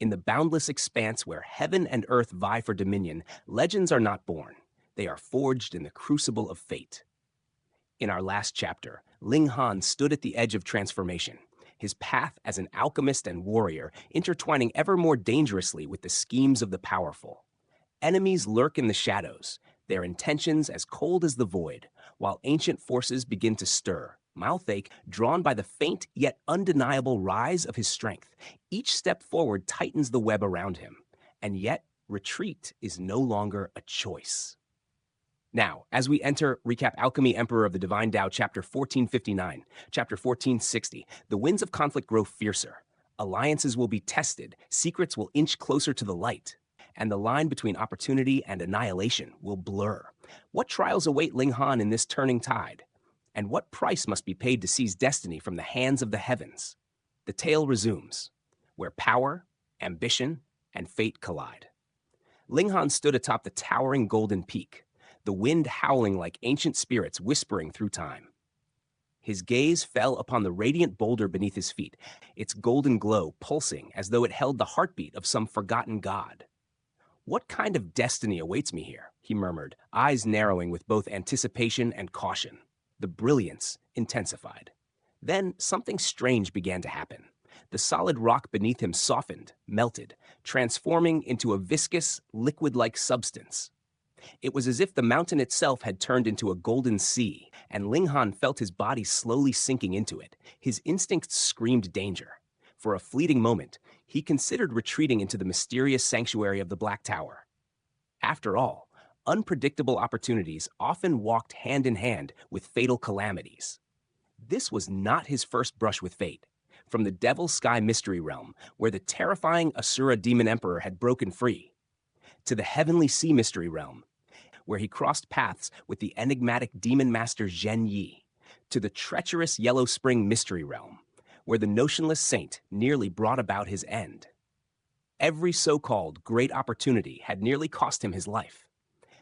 In the boundless expanse where heaven and earth vie for dominion, legends are not born. They are forged in the crucible of fate. In our last chapter, Ling Han stood at the edge of transformation, his path as an alchemist and warrior intertwining ever more dangerously with the schemes of the powerful. Enemies lurk in the shadows, their intentions as cold as the void, while ancient forces begin to stir, Malthaik drawn by the faint yet undeniable rise of his strength. Each step forward tightens the web around him, and yet retreat is no longer a choice. Now, as we recap Alchemy Emperor of the Divine Dao, chapter 1459, chapter 1460, the winds of conflict grow fiercer. Alliances will be tested, secrets will inch closer to the light, and the line between opportunity and annihilation will blur. What trials await Ling Han in this turning tide? And what price must be paid to seize destiny from the hands of the heavens? The tale resumes, where power, ambition, and fate collide. Ling Han stood atop the towering golden peak, the wind howling like ancient spirits whispering through time. His gaze fell upon the radiant boulder beneath his feet, its golden glow pulsing as though it held the heartbeat of some forgotten god. "What kind of destiny awaits me here?" he murmured, eyes narrowing with both anticipation and caution. The brilliance intensified. Then something strange began to happen. The solid rock beneath him softened, melted, transforming into a viscous, liquid-like substance. It was as if the mountain itself had turned into a golden sea, and Ling Han felt his body slowly sinking into it. His instincts screamed danger. For a fleeting moment, he considered retreating into the mysterious sanctuary of the Black Tower. After all, unpredictable opportunities often walked hand in hand with fatal calamities. This was not his first brush with fate. From the Devil's Sky Mystery Realm, where the terrifying Asura Demon Emperor had broken free, to the Heavenly Sea Mystery Realm, where he crossed paths with the enigmatic demon master Zhen Yi, to the treacherous Yellow Spring Mystery Realm, where the notionless saint nearly brought about his end. Every so-called great opportunity had nearly cost him his life.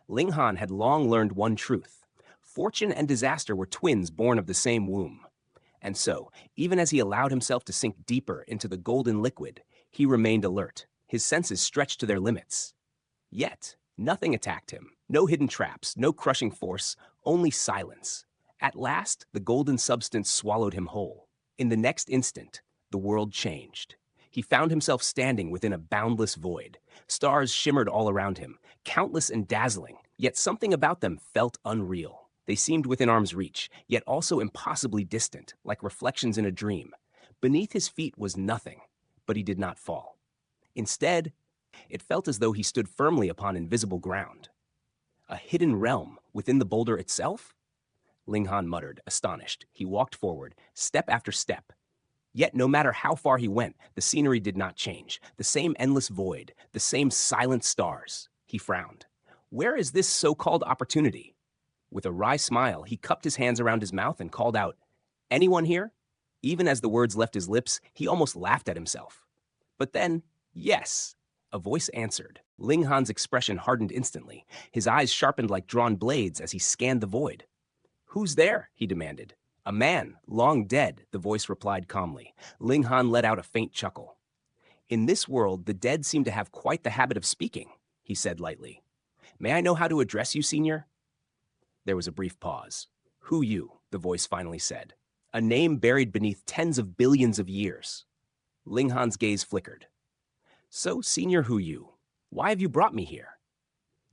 Ling Han had long learned one truth: fortune and disaster were twins born of the same womb. And so, even as he allowed himself to sink deeper into the golden liquid, he remained alert, his senses stretched to their limits. Yet, nothing attacked him. No hidden traps, no crushing force, only silence. At last, the golden substance swallowed him whole. In the next instant, the world changed. He found himself standing within a boundless void. Stars shimmered all around him, countless and dazzling, yet something about them felt unreal. They seemed within arm's reach, yet also impossibly distant, like reflections in a dream. Beneath his feet was nothing, but he did not fall. Instead, it felt as though he stood firmly upon invisible ground. A hidden realm within the boulder itself? Ling Han muttered, astonished. He walked forward, step after step. Yet no matter how far he went, the scenery did not change. The same endless void, the same silent stars. He frowned. Where is this so-called opportunity? With a wry smile, he cupped his hands around his mouth and called out, "Anyone here?" Even as the words left his lips, he almost laughed at himself. But then, yes, a voice answered. Ling Han's expression hardened instantly. His eyes sharpened like drawn blades as he scanned the void. "Who's there?" he demanded. "A man, long dead," the voice replied calmly. Ling Han let out a faint chuckle. "In this world, the dead seem to have quite the habit of speaking," he said lightly. "May I know how to address you, senior?" There was a brief pause. "Hu Yu," the voice finally said. "A name buried beneath tens of billions of years." Ling Han's gaze flickered. "So, Senior Hu Yu, why have you brought me here?"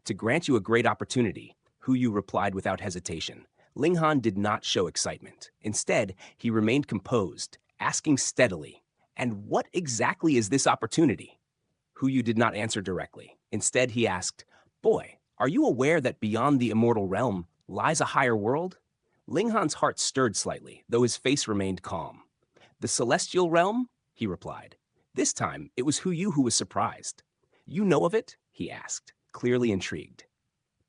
"To grant you a great opportunity," Hu Yu replied without hesitation. Ling Han did not show excitement. Instead, he remained composed, asking steadily, "And what exactly is this opportunity?" Hu Yu did not answer directly. Instead, he asked, "Boy, are you aware that beyond the immortal realm lies a higher world?" Ling Han's heart stirred slightly, though his face remained calm. "The celestial realm?" he replied. This time, it was Hu Yu who was surprised. "You know of it?" he asked, clearly intrigued.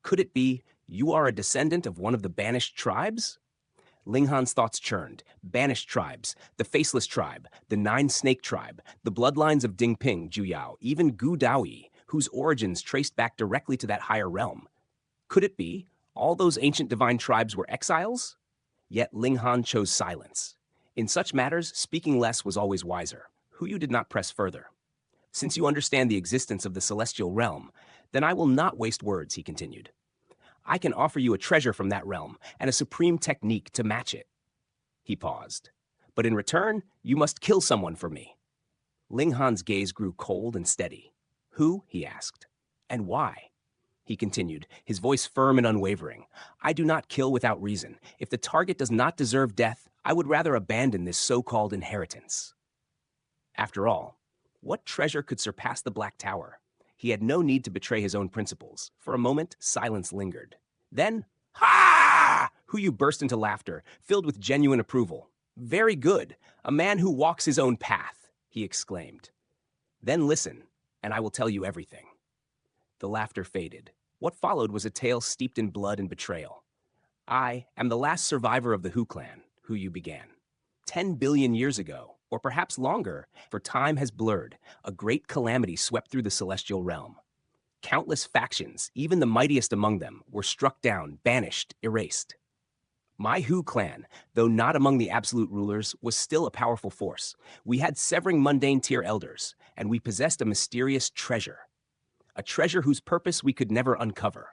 "Could it be you are a descendant of one of the banished tribes?" Ling Han's thoughts churned. Banished tribes, the Faceless tribe, the Nine-Snake tribe, the bloodlines of Dingping, Juyao, even Gu Daoyi, whose origins traced back directly to that higher realm. Could it be all those ancient divine tribes were exiles? Yet Ling Han chose silence. In such matters, speaking less was always wiser. Hu Yu did not press further. Since you understand the existence of the celestial realm, then I will not waste words, he continued. I can offer you a treasure from that realm and a supreme technique to match it. He paused. But in return, you must kill someone for me. Ling Han's gaze grew cold and steady. Who? He asked. And why? He continued, his voice firm and unwavering. I do not kill without reason. If the target does not deserve death, I would rather abandon this so-called inheritance. After all, what treasure could surpass the Black Tower? He had no need to betray his own principles. For a moment, silence lingered. Then, ha! Huyu burst into laughter, filled with genuine approval. Very good, a man who walks his own path, he exclaimed. Then listen, and I will tell you everything. The laughter faded. What followed was a tale steeped in blood and betrayal. I am the last survivor of the Hu clan, Huyu began. 10 billion years ago, or perhaps longer, for time has blurred, a great calamity swept through the celestial realm. Countless factions, even the mightiest among them, were struck down, banished, erased. My Hu clan, though not among the absolute rulers, was still a powerful force. We had severing mundane tier elders, and we possessed a mysterious treasure. A treasure whose purpose we could never uncover.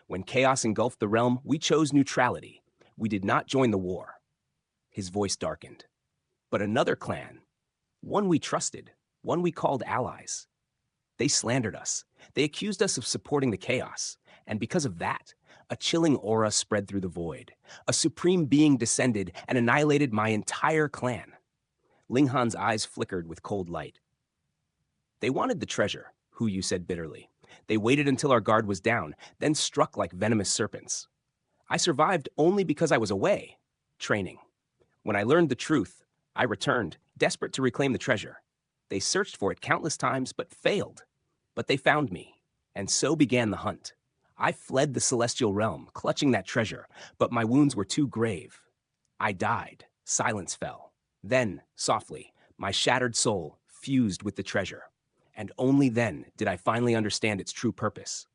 When chaos engulfed the realm, we chose neutrality. We did not join the war. His voice darkened. But another clan, one we trusted, one we called allies. They slandered us. They accused us of supporting the chaos. And because of that, a chilling aura spread through the void. A supreme being descended and annihilated my entire clan. Ling Han's eyes flickered with cold light. They wanted the treasure, Huyu said bitterly. They waited until our guard was down, then struck like venomous serpents. I survived only because I was away, training. When I learned the truth, I returned, desperate to reclaim the treasure. They searched for it countless times, but failed. But they found me, and so began the hunt. I fled the celestial realm, clutching that treasure, but my wounds were too grave. I died. Silence fell. Then, softly, my shattered soul fused with the treasure. And only then did I finally understand its true purpose.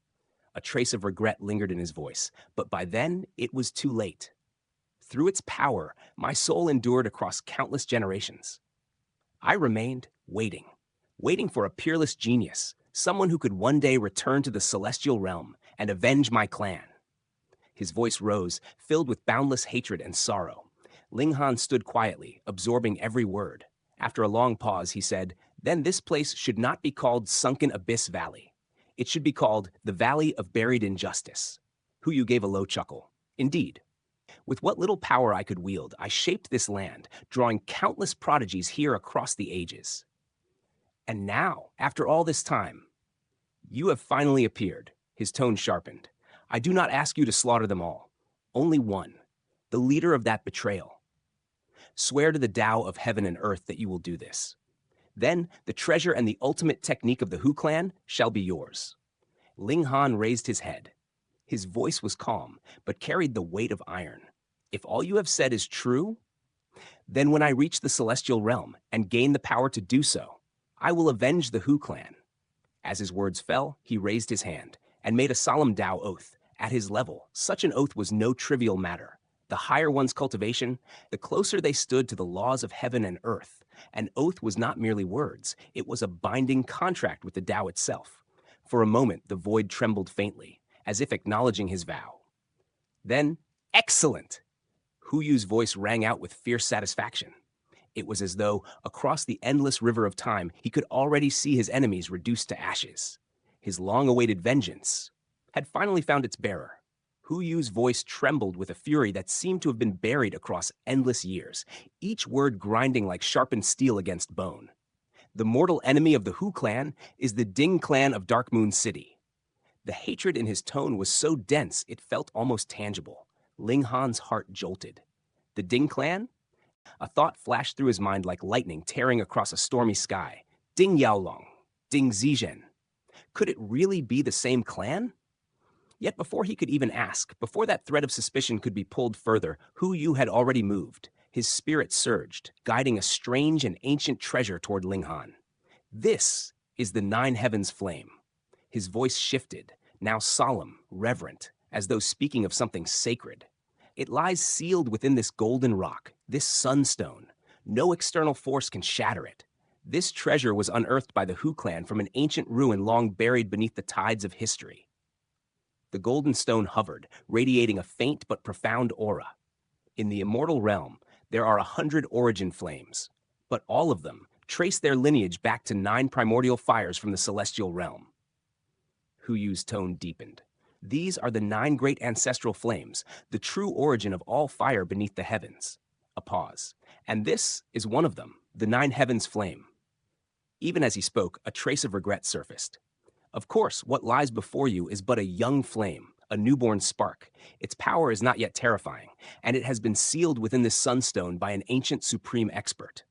A trace of regret lingered in his voice, but by then it was too late. Through its power, my soul endured across countless generations. I remained waiting for a peerless genius, someone who could one day return to the celestial realm and avenge my clan. His voice rose, filled with boundless hatred and sorrow. Ling Han stood quietly, absorbing every word. After a long pause, he said, "Then this place should not be called Sunken Abyss Valley. It should be called the Valley of Buried Injustice." Huyu gave a low chuckle. Indeed. With what little power I could wield, I shaped this land, drawing countless prodigies here across the ages. And now, after all this time, you have finally appeared. His tone sharpened. I do not ask you to slaughter them all. Only one, the leader of that betrayal. Swear to the Dao of heaven and earth that you will do this. Then the treasure and the ultimate technique of the Hu clan shall be yours. Ling Han raised his head. His voice was calm, but carried the weight of iron. If all you have said is true, then when I reach the celestial realm and gain the power to do so, I will avenge the Hu clan. As his words fell, he raised his hand and made a solemn Dao oath. At his level, such an oath was no trivial matter. The higher one's cultivation, the closer they stood to the laws of heaven and earth. An oath was not merely words, it was a binding contract with the Dao itself. For a moment, the void trembled faintly, as if acknowledging his vow. Then, excellent! Huyu's voice rang out with fierce satisfaction. It was as though, across the endless river of time, he could already see his enemies reduced to ashes. His long-awaited vengeance had finally found its bearer. Huyu's voice trembled with a fury that seemed to have been buried across endless years, each word grinding like sharpened steel against bone. The mortal enemy of the Hu clan is the Ding clan of Dark Moon City. The hatred in his tone was so dense it felt almost tangible. Ling Han's heart jolted. The Ding clan? A thought flashed through his mind like lightning tearing across a stormy sky. Ding Yaolong, Ding Zizhen. Could it really be the same clan? Yet before he could even ask, before that thread of suspicion could be pulled further, Huyu had already moved. His spirit surged, guiding a strange and ancient treasure toward Ling Han. This is the Nine Heavens flame. His voice shifted, now solemn, reverent, as though speaking of something sacred. It lies sealed within this golden rock, this sunstone. No external force can shatter it. This treasure was unearthed by the Hu clan from an ancient ruin long buried beneath the tides of history. The golden stone hovered, radiating a faint but profound aura. In the immortal realm, there are 100 origin flames, but all of them trace their lineage back to 9 primordial fires from the celestial realm. Hu Yu's tone deepened. These are the 9 great ancestral flames, the true origin of all fire beneath the heavens. A pause. And this is one of them, the 9 heavens flame. Even as he spoke, a trace of regret surfaced. Of course, what lies before you is but a young flame, a newborn spark. Its power is not yet terrifying, and it has been sealed within this sunstone by an ancient supreme expert.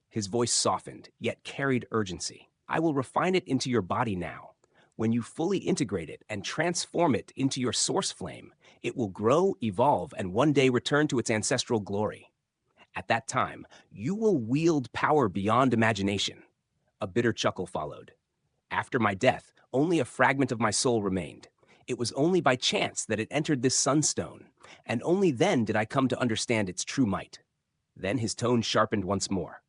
His voice softened, yet carried urgency. I will refine it into your body now. When you fully integrate it and transform it into your source flame, it will grow, evolve, and one day return to its ancestral glory. At that time, you will wield power beyond imagination. A bitter chuckle followed. After my death, only a fragment of my soul remained. It was only by chance that it entered this sunstone, and only then did I come to understand its true might. Then his tone sharpened once more.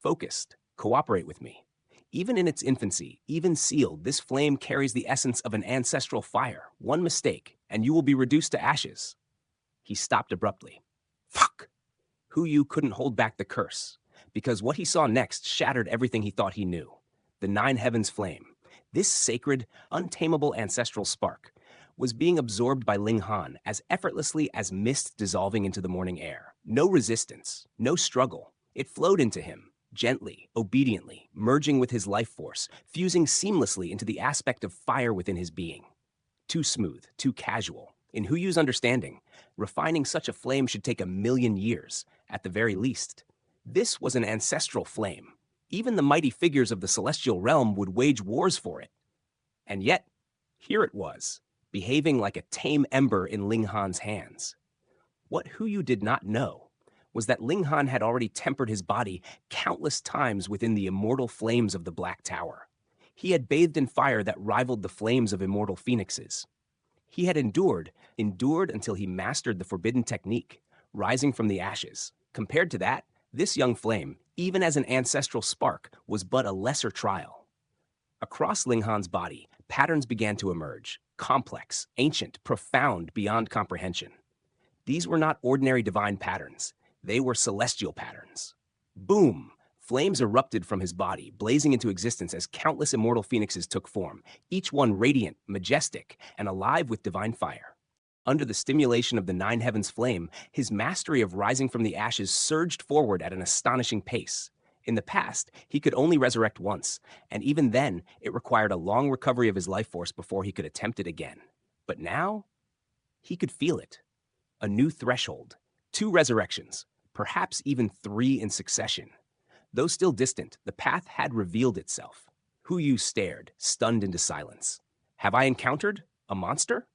Focused, cooperate with me. Even in its infancy, even sealed, this flame carries the essence of an ancestral fire. One mistake, and you will be reduced to ashes. He stopped abruptly. Fuck! Hu Yu couldn't hold back the curse, because what he saw next shattered everything he thought he knew. The 9 heavens flame, this sacred, untamable ancestral spark, was being absorbed by Ling Han as effortlessly as mist dissolving into the morning air. No resistance, no struggle. It flowed into him, gently, obediently, merging with his life force, fusing seamlessly into the aspect of fire within his being. Too smooth, too casual. In Hu Yu's understanding, refining such a flame should take 1,000,000 years, at the very least. This was an ancestral flame. Even the mighty figures of the celestial realm would wage wars for it. And yet, here it was, behaving like a tame ember in Ling Han's hands. What Hu Yu did not know was that Ling Han had already tempered his body countless times within the immortal flames of the Black Tower. He had bathed in fire that rivaled the flames of immortal phoenixes. He had endured until he mastered the forbidden technique, rising from the ashes. Compared to that, this young flame, even as an ancestral spark, was but a lesser trial. Across Ling Han's body, patterns began to emerge, complex, ancient, profound, beyond comprehension. These were not ordinary divine patterns. They were celestial patterns. Boom! Flames erupted from his body, blazing into existence as countless immortal phoenixes took form, each one radiant, majestic, and alive with divine fire. Under the stimulation of the 9 heavens flame, his mastery of rising from the ashes surged forward at an astonishing pace. In the past, he could only resurrect once, and even then, it required a long recovery of his life force before he could attempt it again. But now, he could feel it. A new threshold, 2 resurrections, perhaps even 3 in succession. Though still distant, the path had revealed itself. Hu Yu stared, stunned into silence. Have I encountered a monster?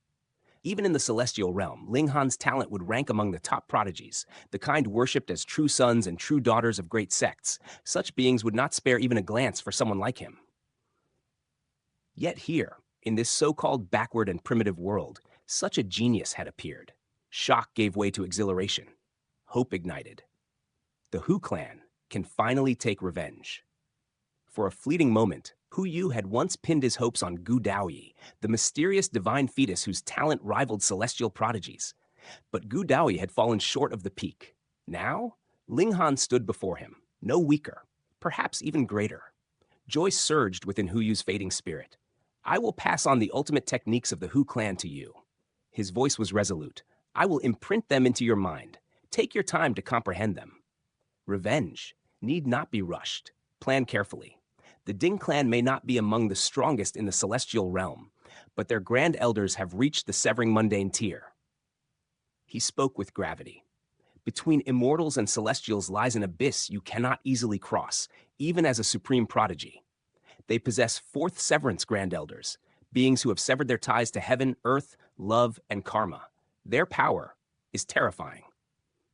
Even in the celestial realm, Ling Han's talent would rank among the top prodigies, the kind worshipped as true sons and true daughters of great sects. Such beings would not spare even a glance for someone like him. Yet here, in this so-called backward and primitive world, such a genius had appeared. Shock gave way to exhilaration. Hope ignited. The Hu clan can finally take revenge. For a fleeting moment, Hu Yu had once pinned his hopes on Gu Daoyi, the mysterious divine fetus whose talent rivaled celestial prodigies. But Gu Daoyi had fallen short of the peak. Now, Ling Han stood before him, no weaker, perhaps even greater. Joy surged within Hu Yu's fading spirit. I will pass on the ultimate techniques of the Hu clan to you. His voice was resolute. I will imprint them into your mind. Take your time to comprehend them. Revenge need not be rushed. Plan carefully. The Ding clan may not be among the strongest in the celestial realm, but their grand elders have reached the severing mundane tier. He spoke with gravity. Between immortals and celestials lies an abyss you cannot easily cross, even as a supreme prodigy. They possess 4th severance grand elders, beings who have severed their ties to heaven, earth, love, and karma. Their power is terrifying.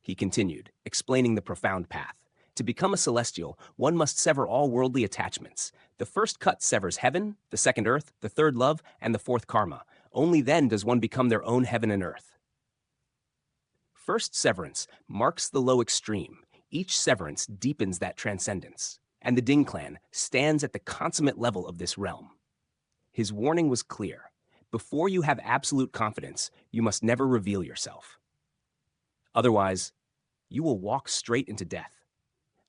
He continued, explaining the profound path. To become a celestial, one must sever all worldly attachments. The first cut severs heaven, the second earth, the third love, and the 4th karma. Only then does one become their own heaven and earth. First severance marks the low extreme. Each severance deepens that transcendence. and the Ding clan stands at the consummate level of this realm. His warning was clear. Before you have absolute confidence, you must never reveal yourself. Otherwise, you will walk straight into death.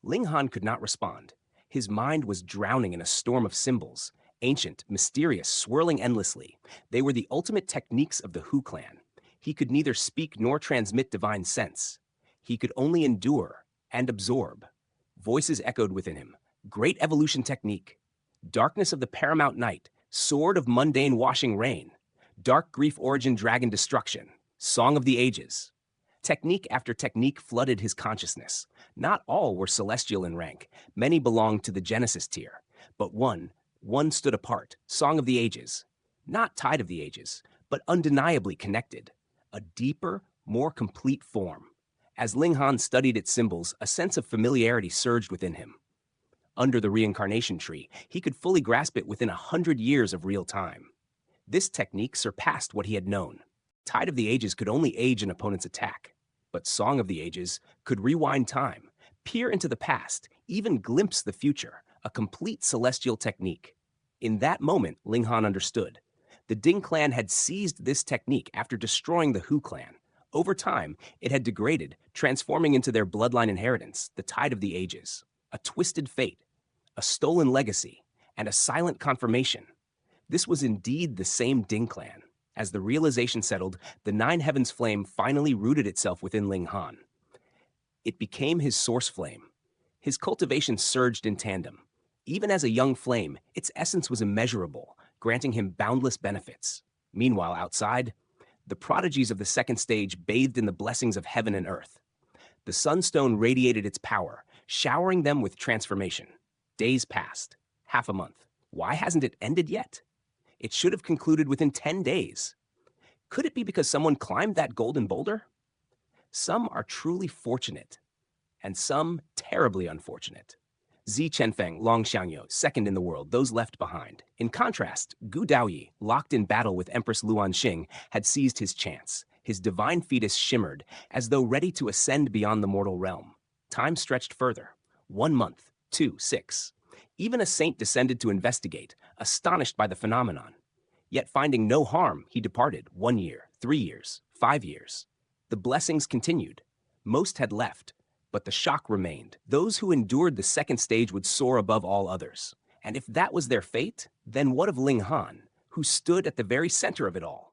Ling Han could not respond. His mind was drowning in a storm of symbols, ancient, mysterious, swirling endlessly. They were the ultimate techniques of the Hu clan. He could neither speak nor transmit divine sense. He could only endure and absorb. Voices echoed within him. Great evolution technique. Darkness of the paramount night. Sword of mundane washing rain. Dark grief origin dragon destruction. Song of the ages. Technique after technique flooded his consciousness. Not all were celestial in rank. Many belonged to the Genesis tier. But one stood apart. Song of the ages. Not Tide of the ages, but undeniably connected. A deeper, more complete form. As Ling Han studied its symbols, a sense of familiarity surged within him. Under the reincarnation tree, he could fully grasp it within 100 years of real time. This technique surpassed what he had known. Tide of the Ages could only age an opponent's attack, but Song of the Ages could rewind time, peer into the past, even glimpse the future, a complete celestial technique. In that moment, Ling Han understood. The Ding clan had seized this technique after destroying the Hu clan. Over time, it had degraded, transforming into their bloodline inheritance, the Tide of the Ages. A twisted fate, a stolen legacy, and a silent confirmation. This was indeed the same Ding clan. As the realization settled, the Nine Heavens flame finally rooted itself within Ling Han. It became his source flame. His cultivation surged in tandem. Even as a young flame, its essence was immeasurable, granting him boundless benefits. Meanwhile, outside, the prodigies of the second stage bathed in the blessings of heaven and earth. The sunstone radiated its power, showering them with transformation. Days passed, half a month. Why hasn't it ended yet? It should have concluded within 10 days. Could it be because someone climbed that golden boulder? Some are truly fortunate, and some terribly unfortunate. Zi Chenfeng, Long Xiangyo, second in the world, those left behind. In contrast, Gu Daoyi, locked in battle with Empress Luan Xing, had seized his chance. His divine fetus shimmered, as though ready to ascend beyond the mortal realm. Time stretched further. 1 month, 2, 6. Even a saint descended to investigate, astonished by the phenomenon. Yet finding no harm, he departed. 1 year, 3 years, 5 years. The blessings continued. Most had left, but the shock remained. Those who endured the second stage would soar above all others. And if that was their fate, then what of Ling Han, who stood at the very center of it all?